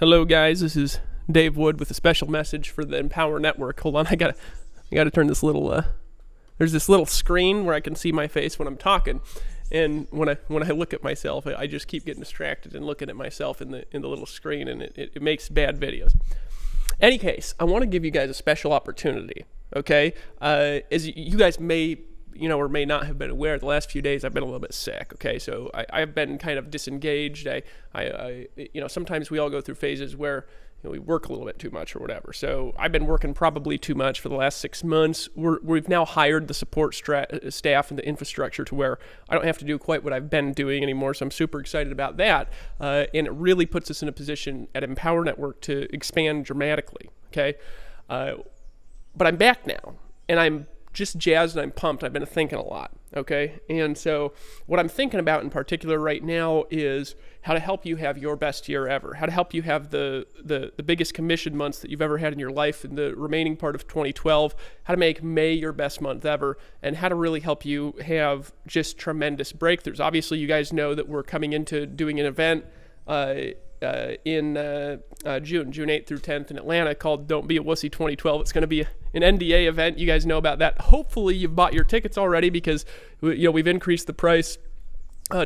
Hello guys, this is Dave Wood with a special message for the Empower Network. Hold on, I gotta turn this little there's this little screen where I can see my face when I'm talking, and when I look at myself, I just keep getting distracted and looking at myself in the little screen, and it makes bad videos. Any case, I want to give you guys a special opportunity. Okay, as you guys may or may not have been aware, the last few days I've been a little bit sick. Okay, so I've been kind of disengaged. Sometimes we all go through phases where we work a little bit too much or whatever. So I've been working probably too much for the last 6 months. We've now hired the support staff and the infrastructure to where I don't have to do quite what I've been doing anymore. So I'm super excited about that, and it really puts us in a position at Empower Network to expand dramatically. Okay, but I'm back now, and I'm just jazzed and I'm pumped. I've been thinking a lot, okay? And so what I'm thinking about in particular right now is how to help you have your best year ever, how to help you have the biggest commission months that you've ever had in your life in the remaining part of 2012, how to make May your best month ever, and how to really help you have just tremendous breakthroughs. Obviously, you guys know that we're coming into doing an event in June 8th through 10th in Atlanta called Don't Be a Wussy 2012. It's going to be an NDA event. You guys know about that. Hopefully you've bought your tickets already, because we've increased the price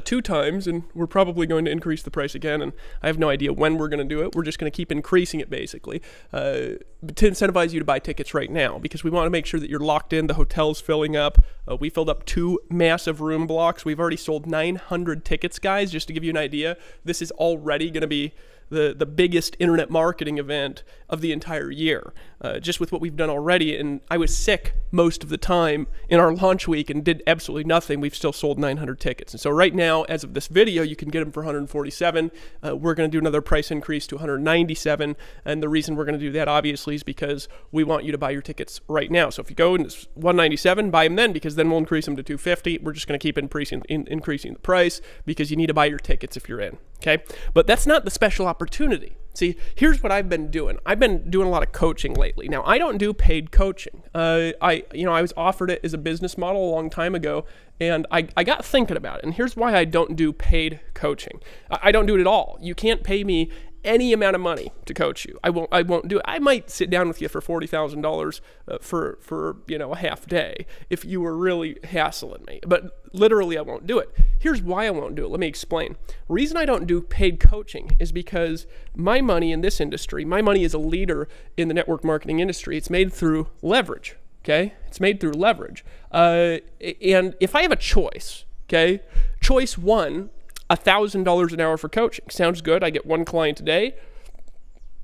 2 times, and we're probably going to increase the price again, and I have no idea when we're going to do it. We're just going to keep increasing it basically to incentivize you to buy tickets right now, because we want to make sure that you're locked in. The hotel's filling up. We filled up 2 massive room blocks. We've already sold 900 tickets, guys, just to give you an idea. This is already going to be the biggest internet marketing event of the entire year, just with what we've done already. And I was sick most of the time in our launch week and did absolutely nothing. We've still sold 900 tickets. And so right now, as of this video, you can get them for $147. We're going to do another price increase to $197. And the reason we're going to do that, obviously, is because we want you to buy your tickets right now. So if you go and it's $197, buy them then, because then we'll increase them to $250. We're just going to keep increasing the price, because you need to buy your tickets if you're in. Okay, but that's not the special opportunity. See, here's what I've been doing. I've been doing a lot of coaching lately. Now, I don't do paid coaching. I was offered it as a business model a long time ago, and I got thinking about it. And here's why I don't do paid coaching. I don't do it at all. You can't pay me any amount of money to coach you. I won't do it. I might sit down with you for $40,000 for a half day if you were really hassling me. But literally, I won't do it. Here's why I won't do it. Let me explain. The reason I don't do paid coaching is because my money in this industry, my money as a leader in the network marketing industry, it's made through leverage. Okay, it's made through leverage. And if I have a choice, okay, choice 1. $1,000 an hour for coaching. Sounds good. I get 1 client a day,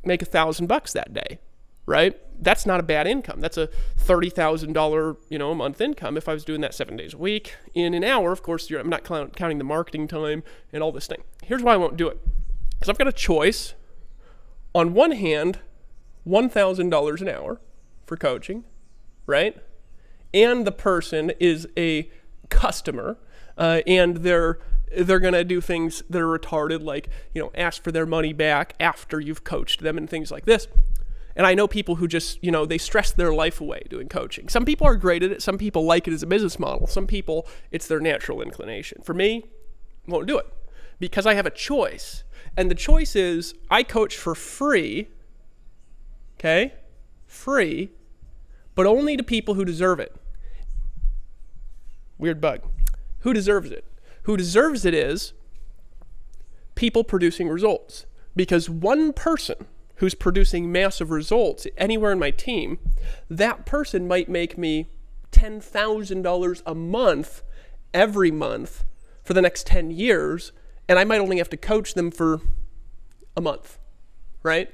make $1,000 that day, right? That's not a bad income. That's a $30,000, a month income if I was doing that 7 days a week. In an hour, of course, I'm not counting the marketing time and all this thing. Here's why I won't do it. Because I've got a choice. On one hand, $1,000 an hour for coaching, right? And the person is a customer, and they're going to do things that are retarded, like, ask for their money back after you've coached them and things like this. And I know people who just, they stress their life away doing coaching. Some people are great at it. Some people like it as a business model. Some people, it's their natural inclination. For me, I won't do it because I have a choice. And the choice is I coach for free, okay? Free, but only to people who deserve it. Weird bug. Who deserves it? Who deserves it is people producing results. Because one person who's producing massive results anywhere in my team, that person might make me $10,000 a month every month for the next 10 years, and I might only have to coach them for a month, right?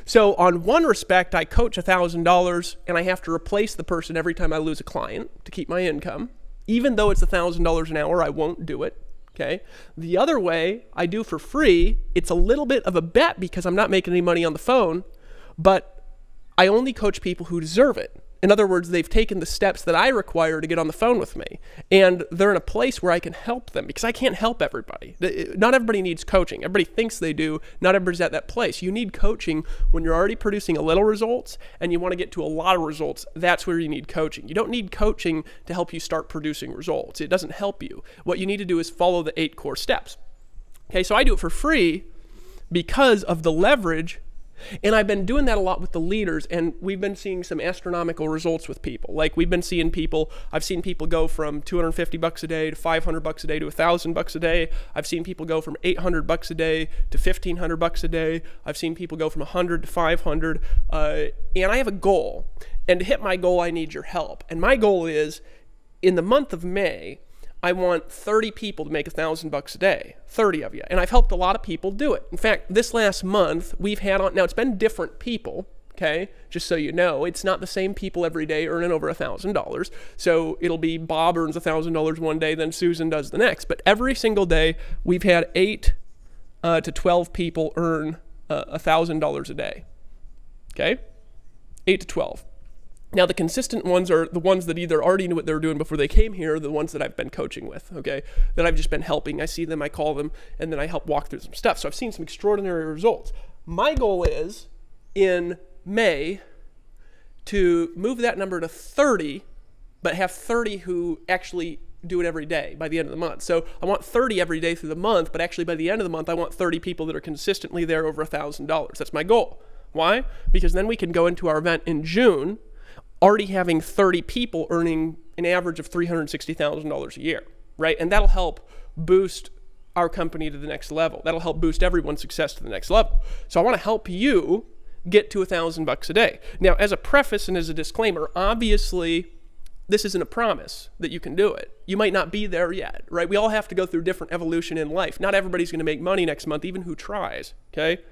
So on one respect, I coach $1,000 and I have to replace the person every time I lose a client to keep my income. Even though it's $1,000 an hour, I won't do it, okay? The other way, I do for free. It's a little bit of a bet because I'm not making any money on the phone, but I only coach people who deserve it. In other words, they've taken the steps that I require to get on the phone with me, and they're in a place where I can help them, because I can't help everybody. Not everybody needs coaching. Everybody thinks they do. Not everybody's at that place. You need coaching when you're already producing a little results and you want to get to a lot of results. That's where you need coaching. You don't need coaching to help you start producing results. It doesn't help you. What you need to do is follow the 8 core steps. Okay, so I do it for free because of the leverage. And I've been doing that a lot with the leaders, and we've been seeing some astronomical results with people. Like we've been seeing people, I've seen people go from $250 a day to $500 a day to $1,000 a day. I've seen people go from $800 a day to $1,500 a day. I've seen people go from 100 to 500. And I have a goal, and to hit my goal, I need your help. And my goal is, in the month of May, I want 30 people to make $1,000 a day, 30 of you. And I've helped a lot of people do it. In fact, this last month, we've had on, now it's been different people, okay? Just so you know, it's not the same people every day earning over $1,000. So it'll be Bob earns $1,000 one day, then Susan does the next. But every single day, we've had 8 to 12 people earn $1,000 a day, okay? 8 to 12. Now, the consistent ones are the ones that either already knew what they were doing before they came here, or the ones that I've been coaching with, okay, that I've just been helping. I see them, I call them, and then I help walk through some stuff. So I've seen some extraordinary results. My goal is, in May, to move that number to 30, but have 30 who actually do it every day by the end of the month. So I want 30 every day through the month, but actually by the end of the month, I want 30 people that are consistently there over $1,000. That's my goal. Why? Because then we can go into our event in June already having 30 people earning an average of $360,000 a year, right? And that'll help boost our company to the next level. That'll help boost everyone's success to the next level. So I want to help you get to $1,000 a day. Now, as a preface and as a disclaimer, obviously, this isn't a promise that you can do it. You might not be there yet, right? We all have to go through different evolution in life. Not everybody's going to make money next month, even who tries, okay?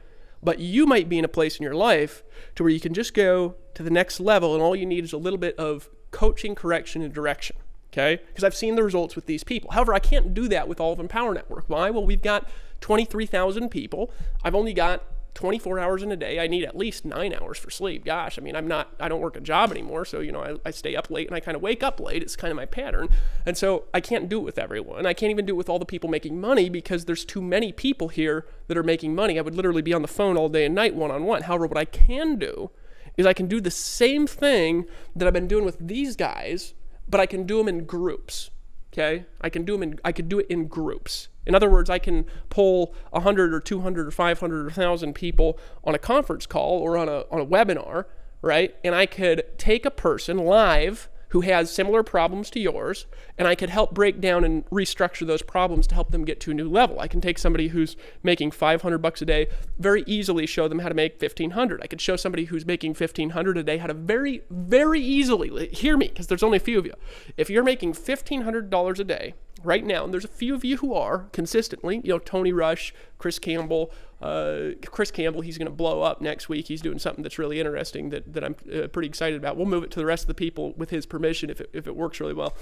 But you might be in a place in your life to where you can just go to the next level, and all you need is a little bit of coaching, correction, and direction, okay? Because I've seen the results with these people. However, I can't do that with all of Empower Network. Why? Well, we've got 23,000 people. I've only got 24 hours in a day. I need at least 9 hours for sleep. Gosh, I mean, I don't work a job anymore, so, you know, I stay up late and I kind of wake up late. It's kind of my pattern. And so I can't do it with everyone. I can't even do it with all the people making money because there's too many people here that are making money. I would literally be on the phone all day and night one-on-one. However, what I can do is I can do the same thing that I've been doing with these guys, but I can do them in groups, okay? I can do it in groups. In other words, I can pull 100 or 200 or 500 or 1,000 people on a conference call or on a webinar, right? And I could take a person live who has similar problems to yours, and I could help break down and restructure those problems to help them get to a new level. I can take somebody who's making $500 a day, very easily show them how to make $1,500. I could show somebody who's making $1,500 a day how to very, very easily, hear me, because there's only a few of you. If you're making $1,500 a day right now, and there's a few of you who are consistently, you know, Tony Rush, Chris Campbell, he's going to blow up next week. He's doing something that's really interesting that I'm pretty excited about. We'll move it to the rest of the people with his permission if it works really well.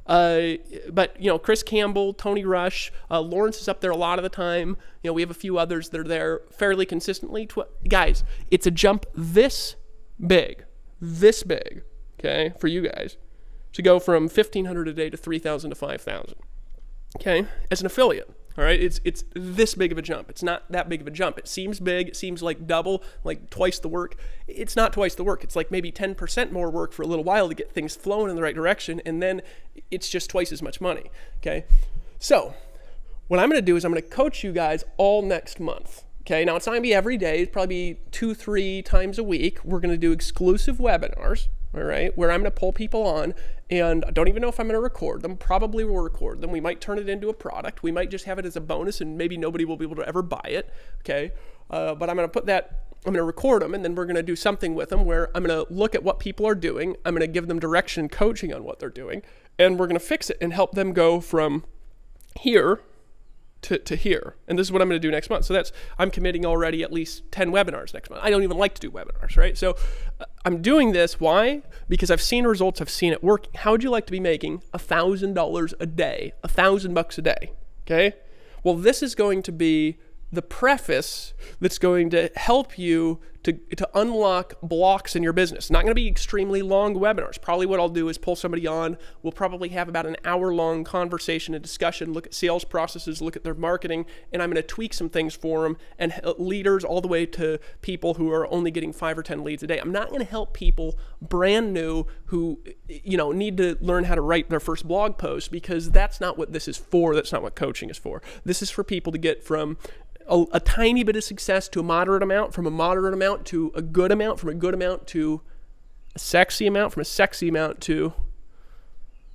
But, you know, Chris Campbell, Tony Rush, Lawrence is up there a lot of the time. You know, we have a few others that are there fairly consistently. Guys, it's a jump this big, okay, for you guys to go from 1,500 a day to 3,000 to 5,000, okay, as an affiliate. All right, it's this big of a jump. It's not that big of a jump. It seems big. It seems like double, like twice the work. It's not twice the work. It's like maybe 10% more work for a little while to get things flowing in the right direction, and then it's just twice as much money, okay? So what I'm going to do is I'm going to coach you guys all next month, okay? Now, it's not going to be every day. It's probably be 2-3 times a week. We're going to do exclusive webinars, all right, where I'm going to pull people on, and I don't even know if I'm going to record them. Probably will record them. We might turn it into a product. We might just have it as a bonus, and maybe nobody will be able to ever buy it, okay? But I'm going to put that, I'm going to record them, and then we're going to do something with them where I'm going to look at what people are doing. I'm going to give them direction and coaching on what they're doing, and we're going to fix it and help them go from here to here. And this is what I'm going to do next month. So I'm committing already at least 10 webinars next month. I don't even like to do webinars, right? So I'm doing this. Why? Because I've seen results. I've seen it working. How would you like to be making $1,000 a day, $1,000 a day? Okay. Well, this is going to be the preface that's going to help you to unlock blocks in your business. Not going to be extremely long webinars. Probably what I'll do is pull somebody on. We'll probably have about an hour-long conversation and discussion, look at sales processes, look at their marketing, and I'm going to tweak some things for them, and leaders all the way to people who are only getting 5 or 10 leads a day. I'm not going to help people brand new who, need to learn how to write their first blog post, because that's not what this is for. That's not what coaching is for. This is for people to get from a tiny bit of success to a moderate amount, from a moderate amount to a good amount, from a good amount to a sexy amount, from a sexy amount to,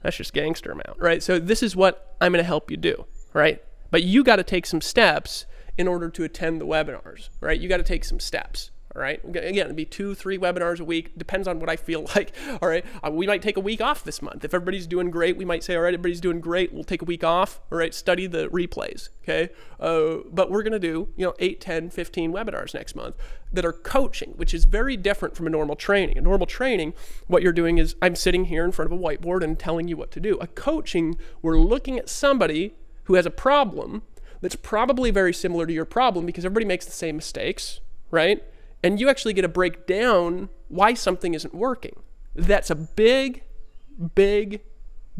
that's just gangster amount, right? So this is what I'm going to help you do, right? But you got to take some steps in order to attend the webinars, right? You got to take some steps. All right. Again, it'd be 2-3 webinars a week. Depends on what I feel like. All right. We might take a week off this month. If everybody's doing great, we might say, all right, everybody's doing great. We'll take a week off. All right. Study the replays. Okay. But we're going to do, 8, 10, 15 webinars next month that are coaching, which is very different from a normal training. A normal training, what you're doing is I'm sitting here in front of a whiteboard and telling you what to do. A coaching, we're looking at somebody who has a problem that's probably very similar to your problem, because everybody makes the same mistakes, right? And you actually get to break down why something isn't working. That's a big, big,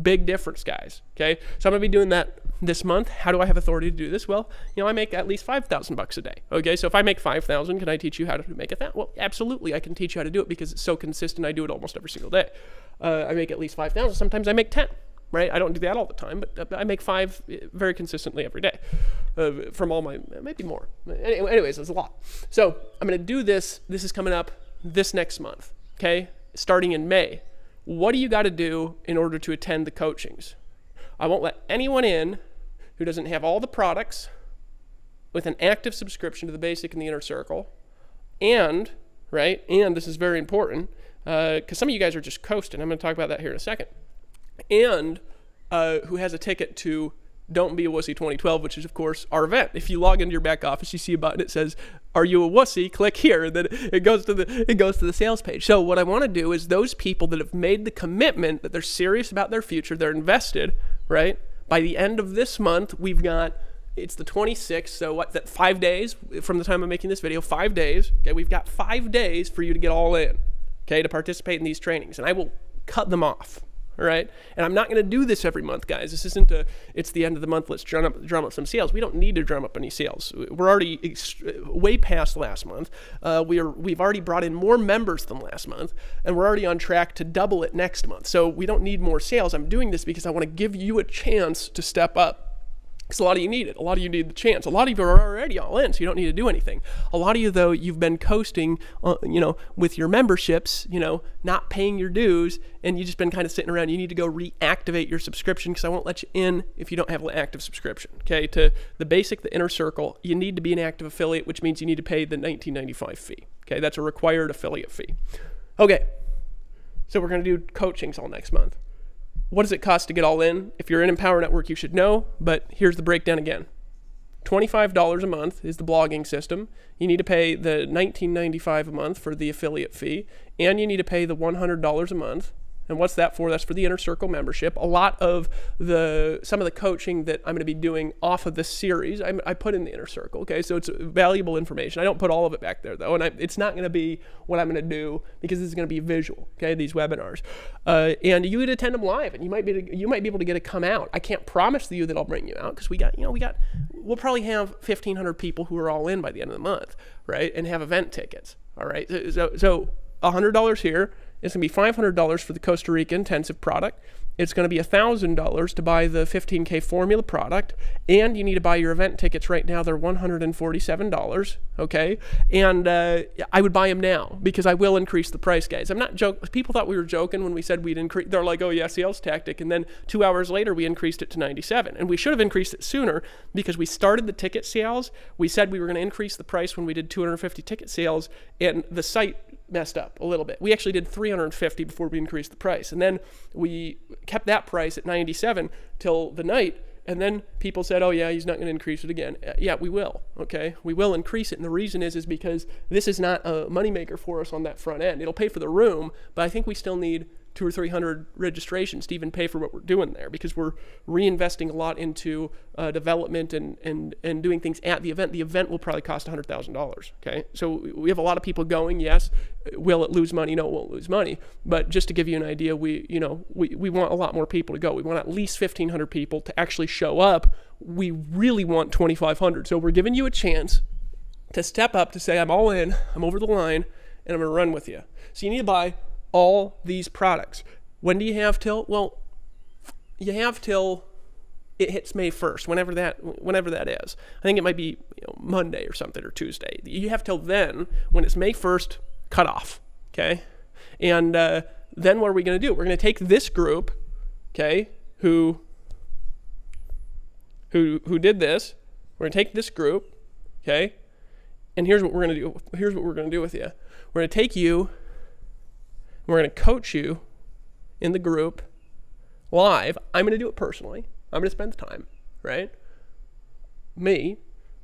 big difference, guys. Okay, so I'm gonna be doing that this month. How do I have authority to do this? Well, I make at least $5,000 a day. Okay, so if I make 5,000, can I teach you how to make it that? Well, absolutely, I can teach you how to do it, because it's so consistent. I do it almost every single day. I make at least 5,000. Sometimes I make 10. Right? I don't do that all the time, but I make 5 very consistently every day from all my, maybe more. Anyways, it's a lot. So I'm going to do this. This is coming up this next month, okay? Starting in May. What do you got to do in order to attend the coachings? I won't let anyone in who doesn't have all the products with an active subscription to the Basic and the Inner Circle. And, right, and this is very important, because some of you guys are just coasting. I'm going to talk about that here in a second. And who has a ticket to Don't Be a Wussy 2012, which is, of course, our event. If you log into your back office, you see a button that says, "Are you a wussy?" Click here, and then it goes to the sales page. So what I want to do is those people that have made the commitment that they're serious about their future, they're invested, right? By the end of this month, we've got, it's the 26th, so what, that 5 days from the time I'm making this video, 5 days. Okay, we've got 5 days for you to get all in, okay, to participate in these trainings, and I will cut them off. All right, and I'm not going to do this every month, guys. This isn't it's the end of the month, let's drum up some sales. We don't need to drum up any sales. We're already way past last month. We've already brought in more members than last month, and we're already on track to double it next month. So we don't need more sales. I'm doing this because I want to give you a chance to step up. Because a lot of you need it. A lot of you need the chance. A lot of you are already all in, so you don't need to do anything. A lot of you, though, you've been coasting, with your memberships, not paying your dues, and you've just been kind of sitting around. You need to go reactivate your subscription, because I won't let you in if you don't have an active subscription. Okay, to the Basic, the Inner Circle, you need to be an active affiliate, which means you need to pay the $19.95 fee. Okay, that's a required affiliate fee. Okay, so we're going to do coachings all next month. What does it cost to get all in? If you're in Empower Network, you should know, but here's the breakdown again. $25 a month is the blogging system. You need to pay the $19.95 a month for the affiliate fee, and you need to pay the $100 a month. And what's that for? That's for the Inner Circle membership. A lot of some of the coaching that I'm going to be doing off of this series, I put in the Inner Circle. Okay, so it's valuable information. I don't put all of it back there though, and it's not going to be what I'm going to do, because this is going to be visual. Okay, these webinars, and you would attend them live, and you might be able to get to come out. I can't promise you that I'll bring you out, because we'll probably have 1,500 people who are all in by the end of the month, right, and have event tickets. All right, so $100 here. It's going to be $500 for the Costa Rica intensive product. It's going to be $1,000 to buy the 15K formula product, and you need to buy your event tickets right now. They're $147, okay? And I would buy them now, because I will increase the price, guys. I'm not joking. People thought we were joking when we said we'd increase. They're like, oh yeah, sales tactic. And then 2 hours later, we increased it to $97. And we should have increased it sooner, because we started the ticket sales. We said we were going to increase the price when we did 250 ticket sales, and the site messed up a little bit. We actually did 350 before we increased the price, and then we kept that price at 97 till the night, and then people said, oh yeah, he's not going to increase it again. Yeah, we will. Okay, we will increase it, and the reason is because this is not a moneymaker for us on that front end. It'll pay for the room, but I think we still need 200 or 300 registrations to even pay for what we're doing there, because we're reinvesting a lot into development and doing things at the event. The event will probably cost $100,000. Okay, so we have a lot of people going. Yes, will it lose money? No, it won't lose money. But just to give you an idea, we want a lot more people to go. We want at least 1,500 people to actually show up. We really want 2,500. So we're giving you a chance to step up, to say, I'm all in, I'm over the line, and I'm going to run with you. So you need to buy all these products. When do you have till? Well, you have till it hits May 1st, whenever that is. I think it might be Monday or something, or Tuesday. You have till then, when it's May 1st, cut off, okay? And then what are we going to do? We're going to take this group, okay, who did this. We're going to take this group, okay? And here's what we're going to do. Here's what we're going to do with you. We're going to take you, we're going to coach you in the group live. I'm going to do it personally. I'm going to spend the time, right? I'm going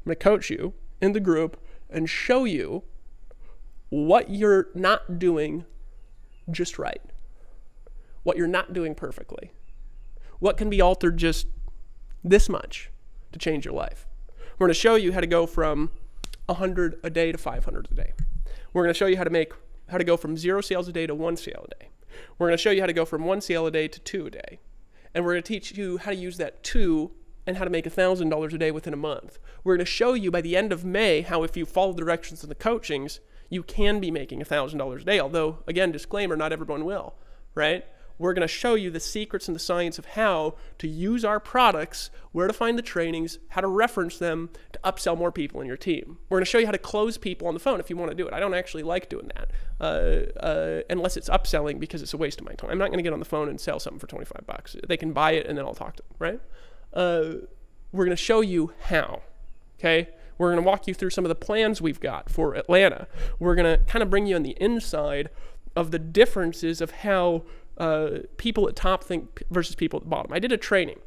to coach you in the group and show you what you're not doing just right, what you're not doing perfectly, what can be altered just this much to change your life. We're going to show you how to go from 100 a day to 500 a day. We're going to show you how to go from 0 sales a day to 1 sale a day. We're going to show you how to go from 1 sale a day to 2 a day. And we're going to teach you how to use that 2 and how to make $1,000 a day within a month. We're going to show you by the end of May how, if you follow the directions in the coachings, you can be making $1,000 a day. Although, again, disclaimer, not everyone will, right? We're going to show you the secrets and the science of how to use our products, where to find the trainings, how to reference them to upsell more people in your team. We're going to show you how to close people on the phone if you want to do it. I don't actually like doing that unless it's upselling, because it's a waste of my time. I'm not going to get on the phone and sell something for $25. They can buy it and then I'll talk to them, right? We're going to show you how, okay? We're going to walk you through some of the plans we've got for Atlanta. We're going to kind of bring you on the inside of the differences of how people at top think versus people at the bottom. I did a training.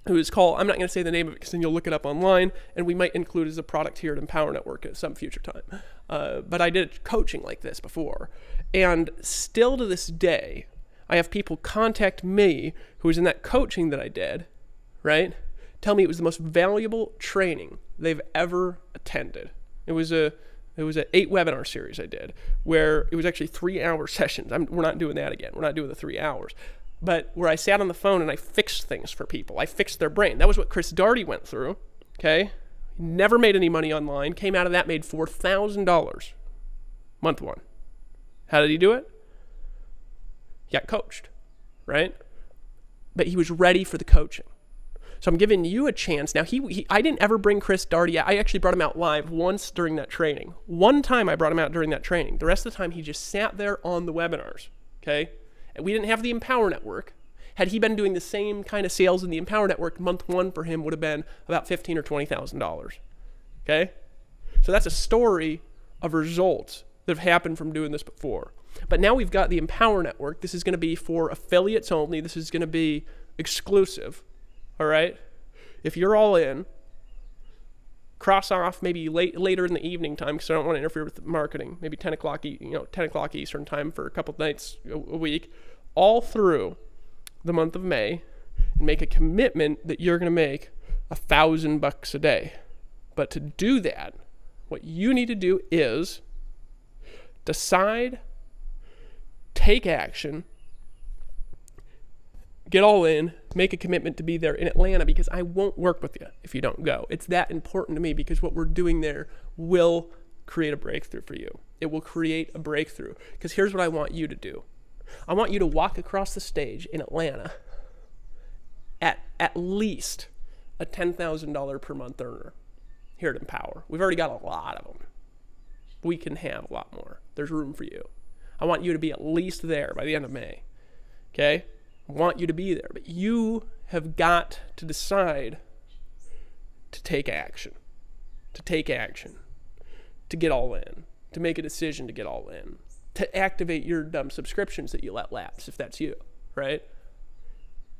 It was called, I'm not going to say the name of it because then you'll look it up online, and we might include it as a product here at Empower Network at some future time. But I did coaching like this before. And still to this day, I have people contact me who was in that coaching that I did, right? Tell me it was the most valuable training they've ever attended. It was an 8 webinar series I did, where it was actually 3-hour sessions. We're not doing that again. We're not doing the 3 hours. But where I sat on the phone and I fixed things for people. I fixed their brain. That was what Chris Darty went through, okay? Never made any money online. Came out of that, made $4,000 month 1. How did he do it? He got coached, right? But he was ready for the coaching. So I'm giving you a chance. Now, I didn't ever bring Chris Darty out. I actually brought him out live once during that training. One time I brought him out during that training. The rest of the time, he just sat there on the webinars, okay? And we didn't have the Empower Network. Had he been doing the same kind of sales in the Empower Network, month 1 for him would have been about $15,000 or $20,000, okay? So that's a story of results that have happened from doing this before. But now we've got the Empower Network. This is going to be for affiliates only. This is going to be exclusive. All right, if you're all in, cross off maybe later in the evening time, because I don't want to interfere with the marketing. Maybe 10 o'clock, 10 o'clock Eastern time for a couple of nights a week, all through the month of May, and make a commitment that you're going to make $1,000 a day. But to do that, what you need to do is decide, take action, get all in, make a commitment to be there in Atlanta, because I won't work with you if you don't go. It's that important to me, because what we're doing there will create a breakthrough for you. It will create a breakthrough, because here's what I want you to do. I want you to walk across the stage in Atlanta at least a $10,000 per month earner here at Empower. We've already got a lot of them. We can have a lot more. There's room for you. I want you to be at least there by the end of May, okay? I want you to be there, but you have got to decide to take action, to get all in, to make a decision to get all in, to activate your dumb subscriptions that you let lapse, if that's you, right?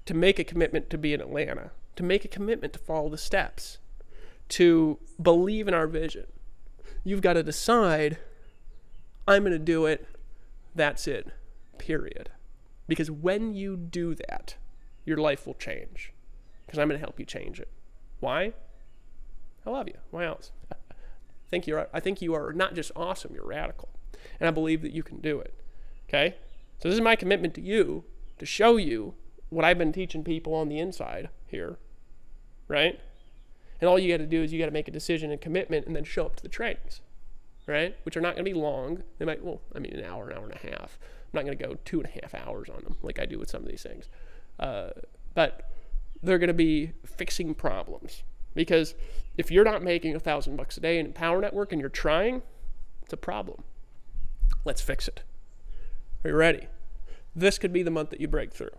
To make a commitment to be in Atlanta, to make a commitment to follow the steps, to believe in our vision. You've got to decide, I'm going to do it, that's it, period. Because when you do that, your life will change. Because I'm going to help you change it. Why? I love you. Why else? I think you are not just awesome, you're radical. And I believe that you can do it. Okay? So this is my commitment to you, to show you what I've been teaching people on the inside here. Right? And all you got to do is you got to make a decision and commitment and then show up to the trainings. Right? Which are not going to be long. They might, an hour and a half. I'm not going to go 2.5 hours on them like I do with some of these things. But they're going to be fixing problems. Because if you're not making $1,000 a day in Empower Network and you're trying, it's a problem. Let's fix it. Are you ready? This could be the month that you break through.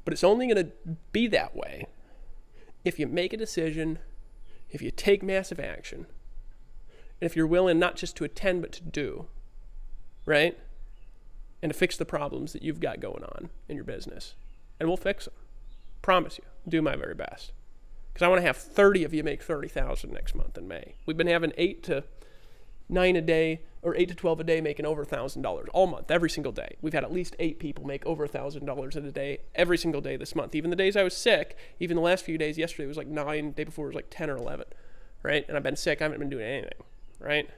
But it's only going to be that way if you make a decision, if you take massive action, and if you're willing not just to attend but to do, right? And to fix the problems that you've got going on in your business. And we'll fix them. Promise you. Do my very best. Because I want to have 30 of you make $30,000 next month in May. We've been having 8 to 9 a day, or 8 to 12 a day, making over $1,000 all month, every single day. We've had at least 8 people make over $1,000 in a day, every single day this month. Even the days I was sick, even the last few days, yesterday was like 9, the day before was like 10 or 11, right? And I've been sick, I haven't been doing anything, right?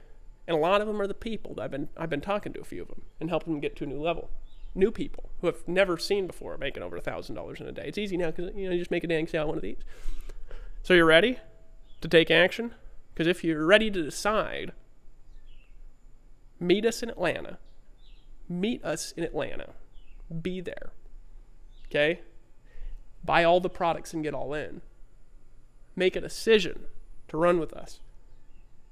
And a lot of them are the people that I've been talking to, a few of them, and helping them get to a new level. New people who have never seen before making over $1,000 in a day. It's easy now because you just make a dang sale on one of these. So you're ready to take action? Because if you're ready to decide, meet us in Atlanta. Meet us in Atlanta. Be there. Okay? Buy all the products and get all in. Make a decision to run with us.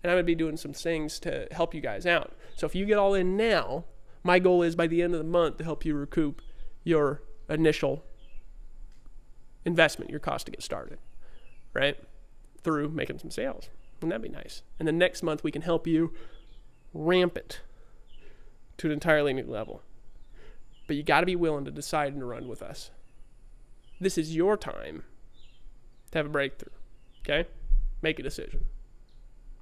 And I'm going to be doing some things to help you guys out. So if you get all in now, my goal is by the end of the month to help you recoup your initial investment, your cost to get started, right? Through making some sales. Wouldn't that be nice? And then next month we can help you ramp it to an entirely new level. But you got to be willing to decide and to run with us. This is your time to have a breakthrough, okay? Make a decision.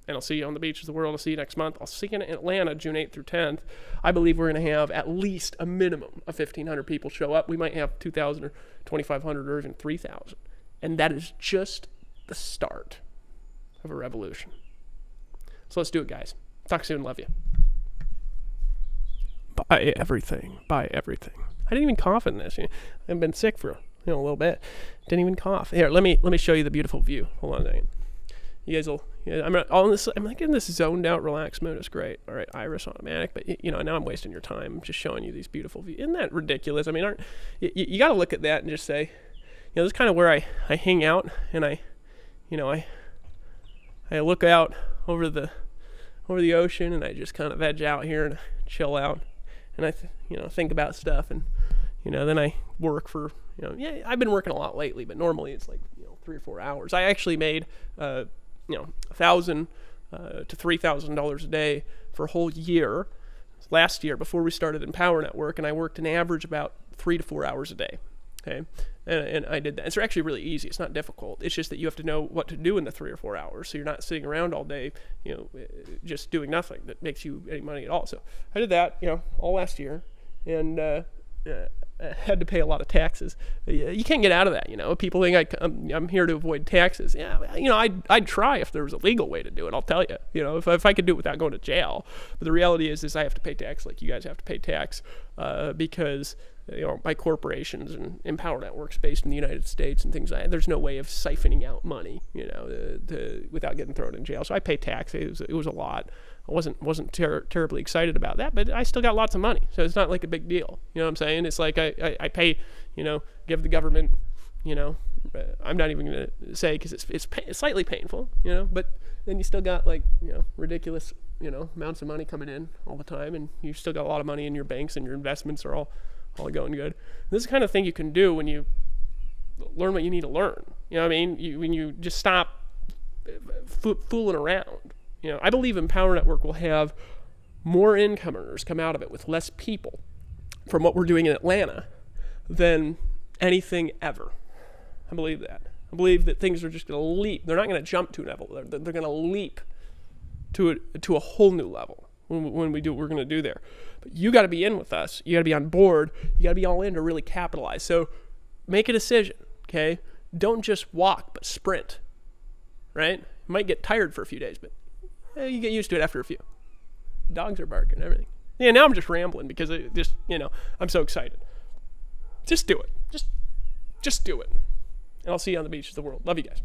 And I'll see you on the beaches of the world. I'll see you next month. I'll see you in Atlanta, June 8th through 10th. I believe we're going to have at least a minimum of 1,500 people show up. We might have 2,000 or 2,500 or even 3,000. And that is just the start of a revolution. So let's do it, guys. Talk soon. Love you. Buy everything. Buy everything. I didn't even cough in this. I've been sick for a little bit. Didn't even cough. Here, let me show you the beautiful view. Hold on a second. You guys will. Yeah, I'm like in this zoned out, relaxed mood. It's great. All right, iris automatic. But now I'm wasting your time. I'm just showing you these beautiful views. Isn't that ridiculous? I mean, you got to look at that and just say, this is kind of where I hang out, and I look out over the ocean, and I just kind of veg out here and chill out, and I think about stuff, and then I work for I've been working a lot lately, but normally it's like 3 or 4 hours. I actually made $1,000 to $3,000 a day for a whole year last year before we started Empower Network, and I worked an average about 3 to 4 hours a day. Okay, and I did that. It's actually really easy. It's not difficult. It's just that you have to know what to do in the 3 or 4 hours, so you're not sitting around all day, just doing nothing that makes you any money at all. So I did that, all last year, and had to pay a lot of taxes. You can't get out of that. People think I'm here to avoid taxes. Yeah, I'd try if there was a legal way to do it. I'll tell you. If I could do it without going to jail. But the reality is I have to pay tax like you guys have to pay tax because my corporations and Empower Networks based in the United States and things like that. There's no way of siphoning out money, without getting thrown in jail. So I pay tax. It was a lot. I wasn't terribly excited about that, but I still got lots of money, so it's not like a big deal. You know what I'm saying? It's like I pay, give the government, I'm not even gonna say because it's slightly painful, but then you still got ridiculous, amounts of money coming in all the time, and you still got a lot of money in your banks, and your investments are all going good. This is the kind of thing you can do when you learn what you need to learn. When you just stop fooling around. I believe Empower Network will have more income earners come out of it with less people from what we're doing in Atlanta than anything ever. I believe that. I believe that things are just going to leap. They're not going to jump to a level. They're going to leap to a whole new level. when we do what we're going to do there. But you got to be in with us. You got to be on board. You got to be all in to really capitalize. So make a decision, okay? Don't just walk, but sprint, right? You might get tired for a few days, but you get used to it after a few. Dogs are barking and everything. Yeah, now I'm just rambling because it just, I'm so excited. Just do it. Just do it. And I'll see you on the beach of the world. Love you guys.